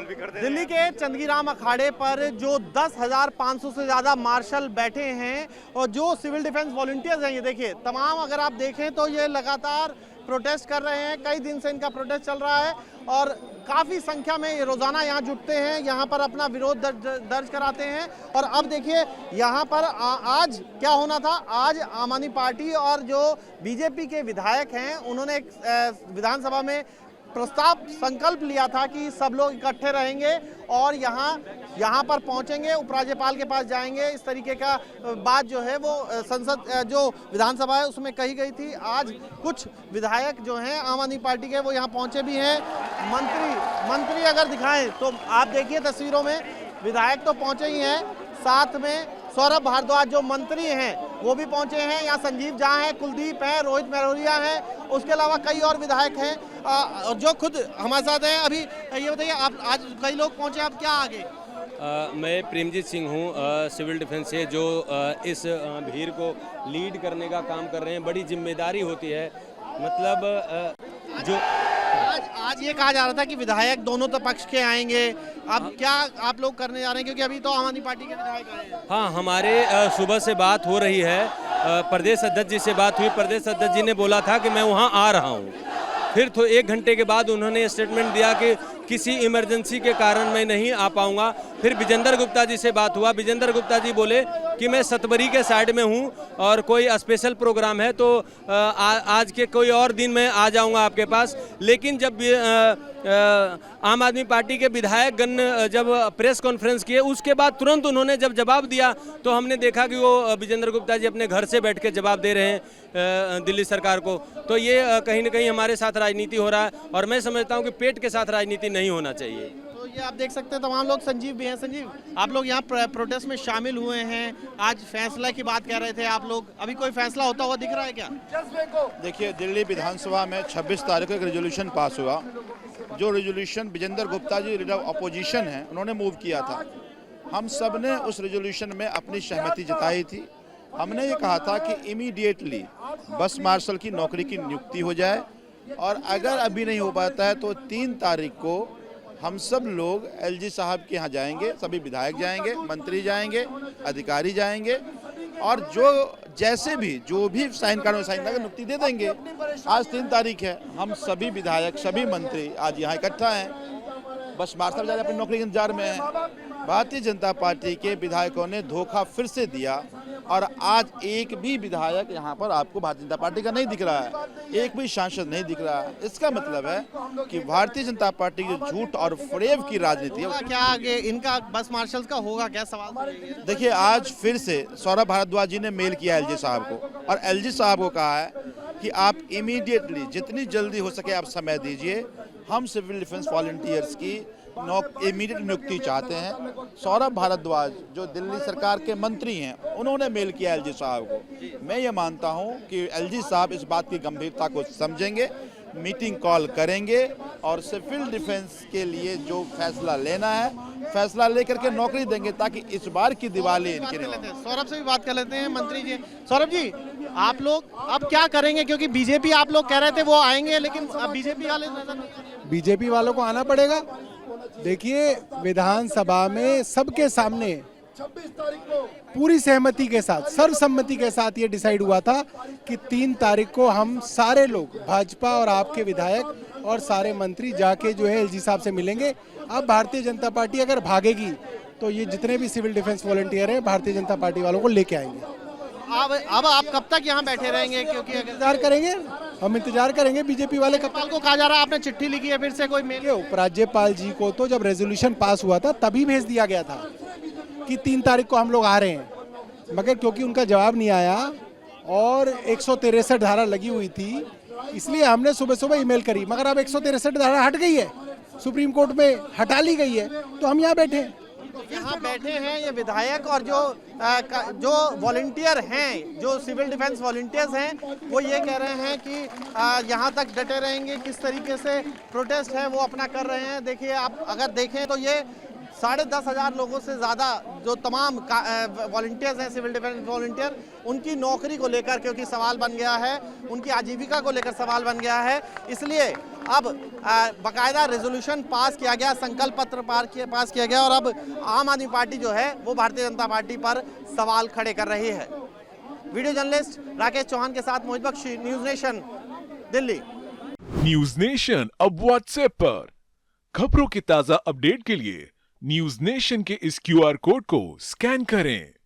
दिल्ली के चंदगीराम अखाड़े पर जो 10,500 से ज़्यादा मार्शल बैठे हैं और जो सिविल डिफेंस वॉलंटियर्स हैं, ये देखिए तमाम, अगर आप देखें तो ये लगातार प्रोटेस्ट कर रहे हैं। कई दिन से इनका प्रोटेस्ट चल रहा है और काफ़ी संख्या में ये रोज़ाना यहाँ जुटते हैं, यहाँ पर अपना विरोध दर्ज कराते हैं। और अब देखिए यहाँ पर आज क्या होना था, आज आम आदमी पार्टी और जो बीजेपी के विधायक हैं उन्होंने एक विधानसभा में प्रस्ताव संकल्प लिया था कि सब लोग इकट्ठे रहेंगे और यहाँ पर पहुँचेंगे, उपराज्यपाल के पास जाएंगे। इस तरीके का बात जो है वो संसद जो विधानसभा है उसमें कही गई थी। आज कुछ विधायक जो हैं आम आदमी पार्टी के वो यहाँ पहुँचे भी हैं। मंत्री अगर दिखाएं तो आप देखिए तस्वीरों में विधायक तो पहुँचे ही हैं, साथ में सौरभ भारद्वाज जो मंत्री हैं वो भी पहुंचे हैं। यहाँ संजीव झा हैं, कुलदीप हैं, रोहित मैरोरिया हैं, उसके अलावा कई और विधायक हैं जो खुद हमारे साथ हैं। अभी ये बताइए, आप आज कई लोग पहुंचे, आप क्या आगे? मैं प्रेमजीत सिंह हूँ, सिविल डिफेंस से, जो इस भीड़ को लीड करने का काम कर रहे हैं। बड़ी जिम्मेदारी होती है, मतलब जो आज ये कहा जा रहा था कि विधायक दोनों तो पक्ष के आएंगे, अब क्या आप लोग करने जा रहे हैं, क्योंकि अभी तो आम आदमी पार्टी के विधायक आए हैं? हाँ, हमारे सुबह से बात हो रही है, प्रदेश अध्यक्ष जी से बात हुई। प्रदेश अध्यक्ष जी ने बोला था कि मैं वहाँ आ रहा हूँ। फिर तो 1 घंटे के बाद उन्होंने स्टेटमेंट दिया कि किसी इमरजेंसी के कारण मैं नहीं आ पाऊंगा। फिर विजेंद्र गुप्ता जी से बात हुआ। विजेंद्र गुप्ता जी बोले कि मैं सतबरी के साइड में हूं और कोई स्पेशल प्रोग्राम है तो आज के कोई और दिन में आ जाऊंगा आपके पास। लेकिन जब आम आदमी पार्टी के विधायक गण जब प्रेस कॉन्फ्रेंस किए, उसके बाद तुरंत उन्होंने जब जवाब दिया तो हमने देखा कि वो विजेंद्र गुप्ता जी अपने घर से बैठ के जवाब दे रहे हैं दिल्ली सरकार को। तो ये कहीं ना कहीं हमारे साथ राजनीति हो रहा है और मैं समझता हूँ कि पेट के साथ राजनीति नहीं होना चाहिए। तो ये आप देख सकते हैं तमाम लोग। संजीव भी हैं। संजीव, आप लोग यहाँ प्रोटेस्ट में शामिल हुए हैं, आज फैसला की बात कह रहे थे आप लोग, अभी कोई फैसला होता हुआ दिख रहा है क्या? देखिए, दिल्ली विधानसभा में 26 तारीख को एक रेजोल्यूशन पास हुआ। जो resolution Vijender Gupta ji leader of opposition हैं उन्होंने मूव किया था। हम सब ने उस रेजोल्यूशन में अपनी सहमति जताई थी। हमने ये कहा था कि इमीडिएटली बस मार्शल की नौकरी की नियुक्ति हो जाए और अगर अभी नहीं हो पाता है तो 3 तारीख को हम सब लोग एलजी साहब के यहाँ जाएंगे, सभी विधायक जाएंगे, मंत्री जाएंगे, अधिकारी जाएंगे और जो भी साइन कार्ड साइन करके नियुक्ति दे देंगे। आज 3 तारीख है, हम सभी विधायक, सभी मंत्री आज यहाँ इकट्ठा हैं, बस मार्शल जा अपनी नौकरी के इंतजार में हैं। भारतीय जनता पार्टी के विधायकों ने धोखा फिर से दिया और आज एक भी विधायक यहाँ पर आपको भारतीय जनता पार्टी का नहीं दिख रहा है, एक भी सांसद नहीं दिख रहा है। इसका मतलब है कि भारतीय जनता पार्टी की झूठ और फरेब की राजनीति है। क्या आगे इनका बस मार्शल का होगा क्या, सवाल? देखिए, आज फिर से सौरभ भारद्वाज जी ने मेल किया एलजी साहब को और एलजी साहब को कहा है कि आप इमीडिएटली जितनी जल्दी हो सके आप समय दीजिए। हम सिविल डिफेंस वॉलंटियर्स की इमीडिएट नियुक्ति चाहते हैं। सौरभ भारद्वाज जो दिल्ली सरकार के मंत्री हैं उन्होंने मेल किया एलजी साहब को। मैं ये मानता हूं कि एलजी साहब इस बात की गंभीरता को समझेंगे, मीटिंग कॉल करेंगे और सिविल डिफेंस के लिए जो फैसला लेना है फैसला लेकर के नौकरी देंगे ताकि इस बार की दिवाली इनके लिए। सौरभ से भी बात कर लेते हैं, मंत्री जी। सौरभ जी, आप लोग अब क्या करेंगे, क्योंकि बीजेपी आप लोग कह रहे थे वो आएंगे लेकिन अब बीजेपी वालों को आना पड़ेगा। देखिए, विधानसभा में सबके सामने 26 तारीख को पूरी सहमति के साथ, सर्वसम्मति के साथ ये डिसाइड हुआ था कि 3 तारीख को हम सारे लोग, भाजपा और आपके विधायक और सारे मंत्री जाके जो है एलजी साहब से मिलेंगे। अब भारतीय जनता पार्टी अगर भागेगी तो ये जितने भी सिविल डिफेंस वॉलंटियर हैं भारतीय जनता पार्टी वालों को लेके आएंगे। अब आप कब तक यहाँ बैठे रहेंगे, क्योंकि इंतजार करेंगे, हम इंतजार करेंगे। बीजेपी वाले कब को कहा जा रहा है, आपने चिट्ठी लिखी है फिर से कोई मेल? उपराज्यपाल जी को तो जब रेजोल्यूशन पास हुआ था तभी भेज दिया गया था कि 3 तारीख को हम लोग आ रहे हैं, मगर क्योंकि उनका जवाब नहीं आया और 163 धारा लगी हुई थी इसलिए हमने सुबह सुबह ईमेल करी। मगर अब 163 धारा हट गई है, सुप्रीम कोर्ट में हटा ली गई है, तो हम यहाँ बैठे हैं। यहाँ बैठे हैं ये विधायक और जो वॉलंटियर हैं, जो सिविल डिफेंस वॉलंटियर्स हैं, वो ये कह रहे हैं कि यहाँ तक डटे रहेंगे। किस तरीके से प्रोटेस्ट है वो अपना कर रहे हैं। देखिए, आप अगर देखें तो ये 10,500 लोगों से ज़्यादा जो तमाम वॉलंटियर्स हैं, सिविल डिफेंस वॉलंटियर, उनकी नौकरी को लेकर क्योंकि सवाल बन गया है, उनकी आजीविका को लेकर सवाल बन गया है, इसलिए अब बाकायदा रेजोल्यूशन पास किया गया, संकल्प पत्र पास किया गया और अब आम आदमी पार्टी जो है वो भारतीय जनता पार्टी पर सवाल खड़े कर रही है। वीडियो जर्नलिस्ट राकेश चौहान के साथ Mohit Bakshi, News Nation, Delhi. News Nation अब व्हाट्सएप पर खबरों की ताजा अपडेट के लिए न्यूज नेशन के इस QR कोड को स्कैन करें।